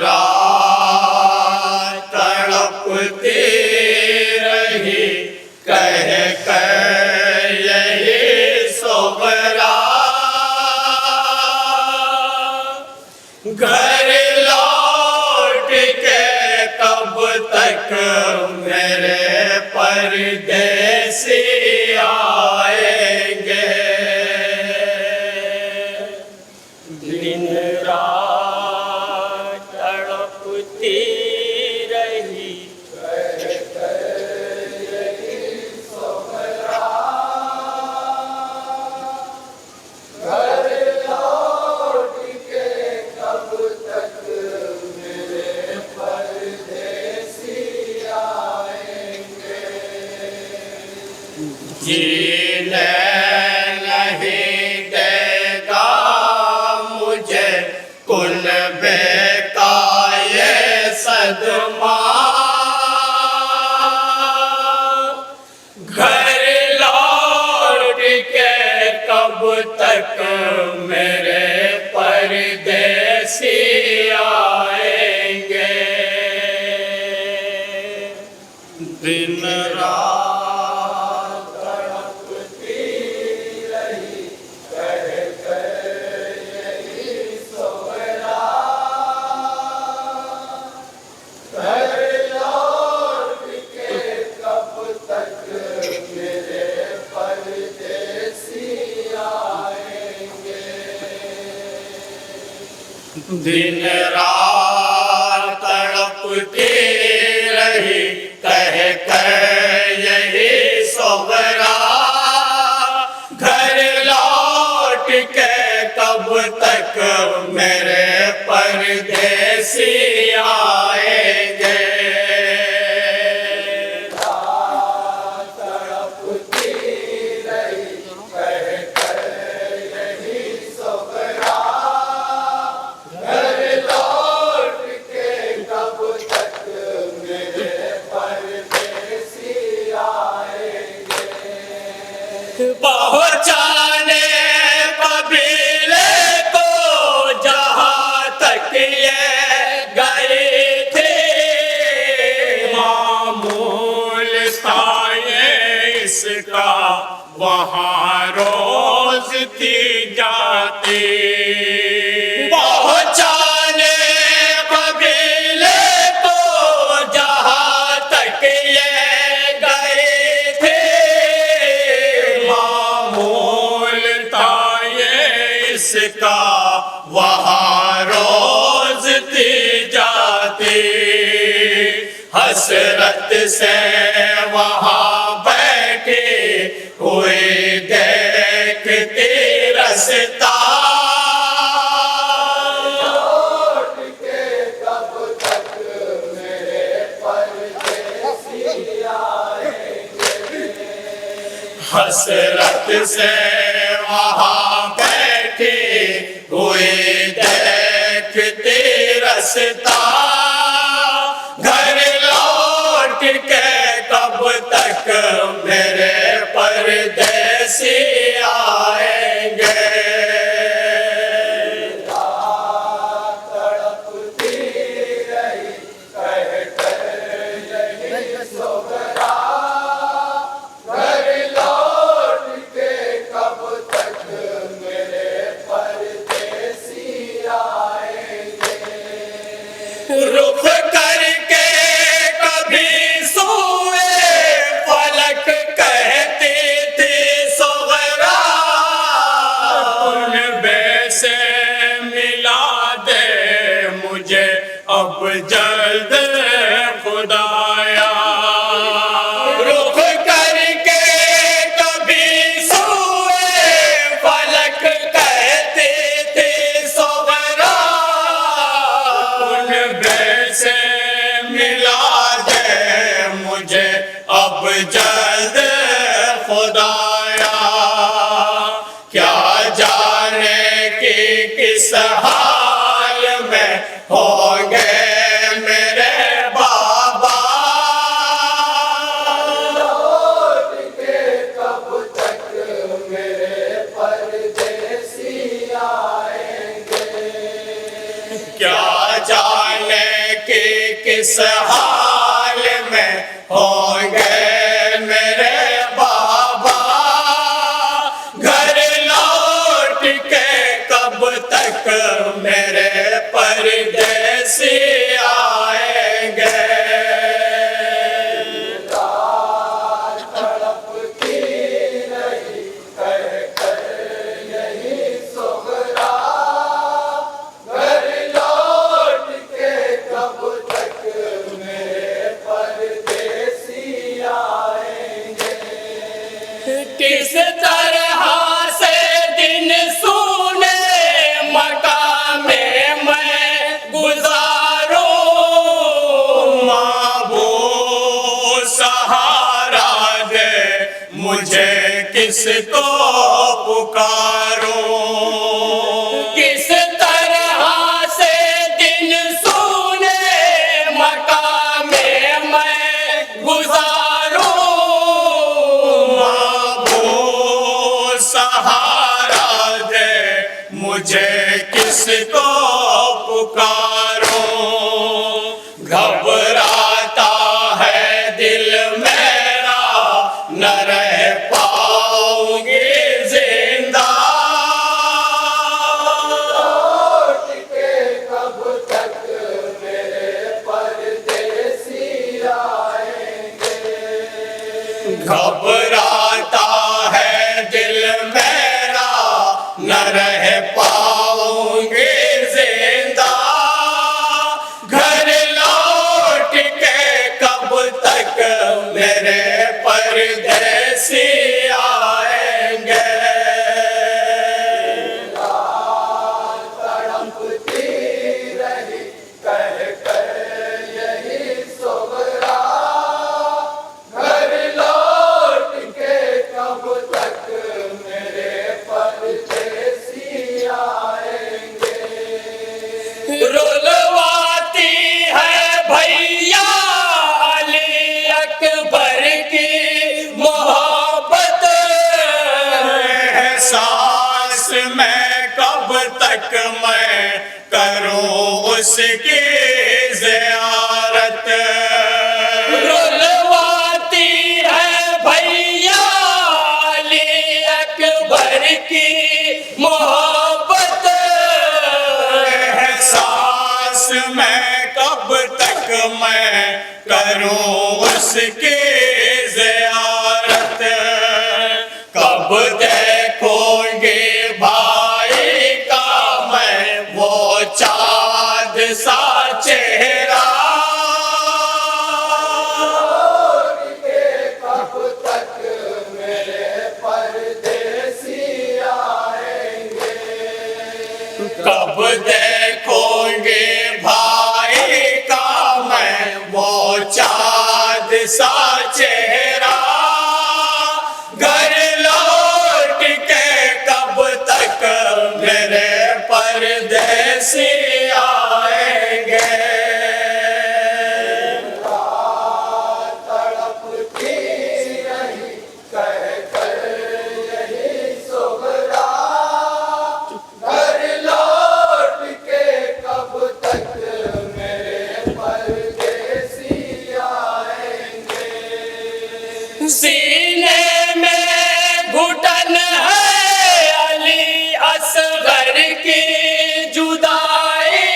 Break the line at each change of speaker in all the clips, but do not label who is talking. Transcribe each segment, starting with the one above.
रात तड़पती रही, कह कर यही सोबरा, घर लौट के कब तक मेरे परदेसी आएंगे। दिन रात तड़पती रही, यही सोबरा, घर लौट के कब तक मेरे परदेसी आएंगे। जीने नहीं देगा मुझे कुनबे का ये सदमा, घर लौट के कब तक मेरे परदेसी आएंगे। दिन रात तड़पती रही, कह कर यही सोबरा, घर लौट के कब तक मेरे परदेसी आएंगे। दिन रात तड़पती रही, कह कर यही सोबरा, घर लौट के कब तक मेरे परदेसी आएंगे। तड़पती रही, कह कर यही सोबरा, घर लौट के कब तक मेरे परदेसी आएंगे। पहुँचाने कबीले को जहाँ तक ये गए थे, मामूल था ये इसका वहाँ रोज थी जाती। पहुँचाने कबीले को जहाँ तक ये गए थे, मामूल था ये इसका वहाँ रोज थी जाती। हसरत से वहाँ बैठे हुए देखते रसता, लौट के कब तक मेरे परदेसी आएंगे। हसरत से वहाँ बैठे हुए देखते रसता, घर लौट के कब तक मेरे परदेसी आएंगे। तड़पती रही, कह कर यही सोबरा, घर लौट के कब तक मेरे परदेसी आएंगे। रुख करके कभी सोए फलक कहते थे सोबरा, कुनबे से मिला दे मुझे अब जल्द खुदाया। रुख करके कभी सोए फलक कहते थे सोबरा, कुनबे से मिला दे मुझे अब जल्द खुदाया। क्या जाने कि किस हाल में होंगे मेरे बाबा, लौट के कब तक मेरे परदेसी आएंगे। क्या जाने किस हाल में होंगे मेरे बाबा, घर लौट के कब तक मेरे परदेसी आएंगे। किस तरह से दिन सूने मकान में मैं गुजारूं, माबूद सहारा दे मुझे किसको पुकारूं। किस तरह से दिन सूने मकान में मैं गुजारूं, सहारा दे मुझे किसको पुकारूं। घबराता है दिल मेरा, न रह पाऊंगी जिंदा, लौट के कब तक मेरे परदेसी आएंगे। घबराता है दिल मेरा, न रह पाऊंगी जिंदा, घर लौट के कब तक मेरे परदेसी आएंगे। तड़पती रही कह कर यही सोगरा, घर लौट के कब तक मेरे परदेसी आएंगे। रुलवाती है भैया अली अकबर की मोहब्बत, एहसास में कब तक मैं करूं उसकी ज़ियारत। रुलवाती है भैया अली अकबर की मोहब्बत, एहसास में कब तक मैं करूं उसकी ज़ियारत। कब देखूंगी भाई का मैं वो चाँद सा चेहरा, कब तक मेरे परदेसी आएंगे। कब देखोगे भाई का मैं वो चाँद सा चेहरा, घर लौट के कब तक मेरे परदेसी आएंगे। तड़पती रही कह कर यही सोगरा, घर लौट के कब तक मेरे परदेसी आएंगे। सीने में घुटन है अली असगर की जुदाई,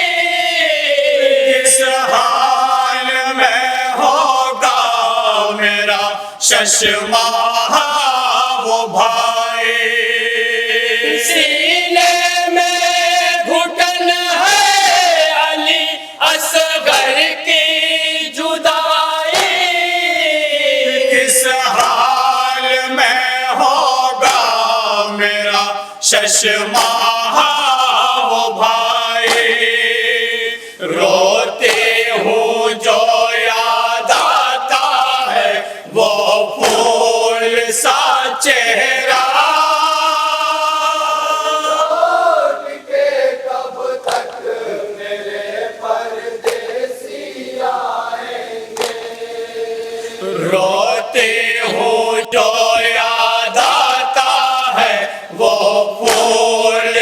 किस हाल में होगा मेरा शशमाहा वो भाई। सीने में घुटन है अली असगर की जुदाई, किस हाल में होगा मेरा शशमाहा वो भाई। रोते हूँ जो याद आता है वो फूल सा चेहरा, के कब तक मेरे परदेसी आएंगे। रोते हूँ जो याद आता है वो फूल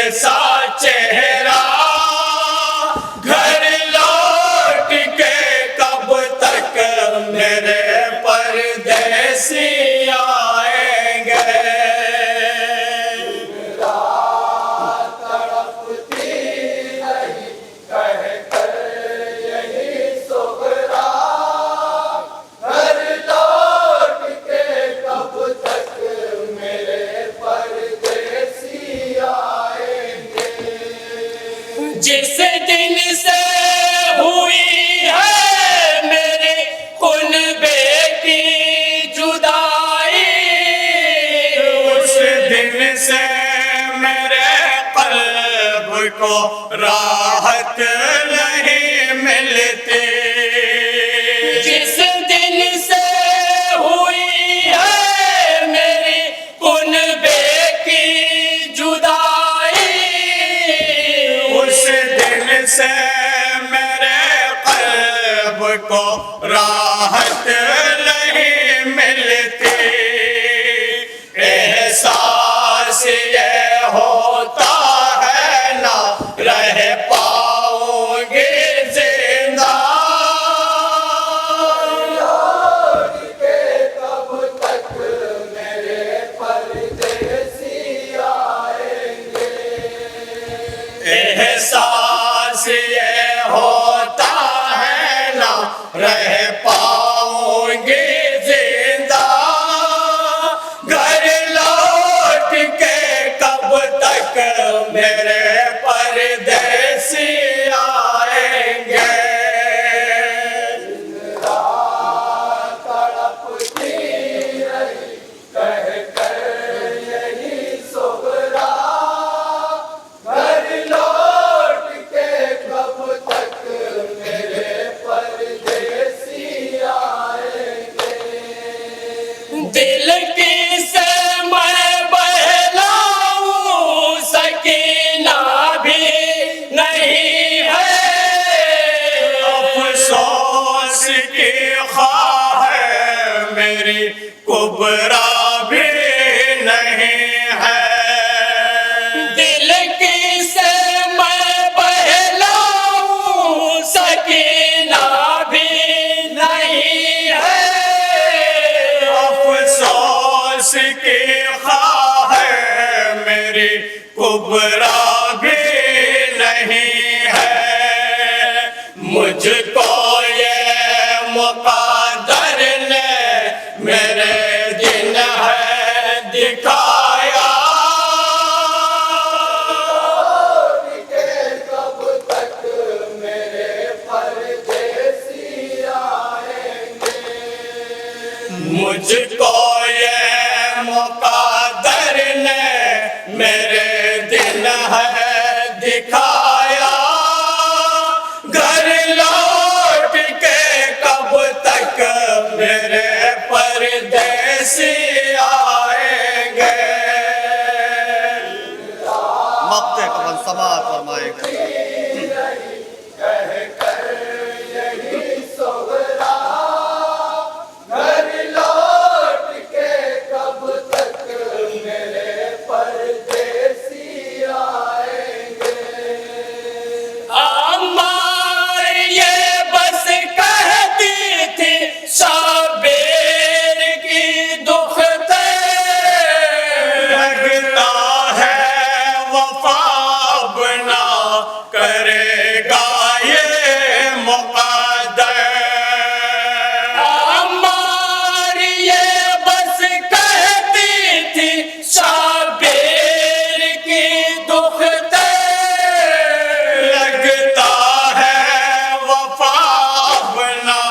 को राहत नहीं मिलती।
जिस दिन से हुई है मेरी कुनबे की जुदाई,
उस दिन से मेरे क़ल्ब को राहत नहीं मिलती। एहसास ये होता है ना रह पाऊंगी जिंदा। लौट के कब तक मेरे परदेसी आएंगे। एहसास ये होता है ना रह पाऊंगी जिंदा। घर लौट के कब तक मेरे परदेसी आएंगे। तड़पती रही कह कर यही सोहरा। घर लौट के कब तक मेरे परदेसी आएंगे।
दिल की से मैं बहलाऊं सकीना भी नहीं है।
अफसोस की ख्वाह है मेरी कुबरा भी नहीं है।
दिल की से मैं बहलाऊं सकीना भी नहीं है।
अफसोस की ख्वाह है मेरी कुबरा भी नहीं है। मुझको ये मुक़द्दर ने मेरे दिन है दिखाया। कब तक मेरे परदेसी आएंगे। मुझको ये मुक़द्दर ने मेरे दिन है दिखाया। घर लौट के कब तक मेरे परदेसी आएंगे।
मक्ते कबल समात फरमाएगा।
कह कर यही सोहरा। घर लौट के कब तक मेरे परदेसी आएंगे।
अम्मार ये बस कहती थी शाबेर की दुखते।
लगता है वफा बना करेगा ये मुक़द्दर।
अम्मार ये बस कहती थी शाबेर की दुखते।
लगता है वफा बना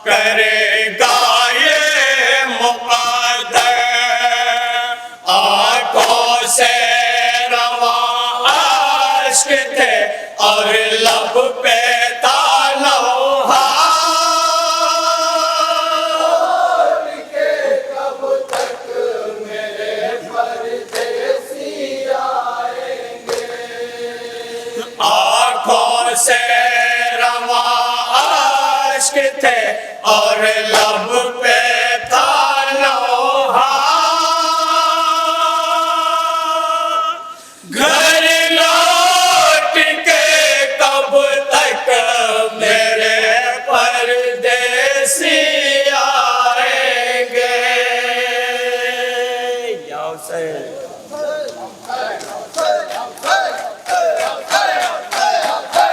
करेगा ये मुक़द्दर। आंखों से रवा अश्क थे और लब पे था नौहा। कब तक मेरे परदेसी आएंगे। आंखों से रवा अश्क थे और लब पे था नौहा। घर लौट के कब तक मेरे परदेसी आएंगे। या हुसैन।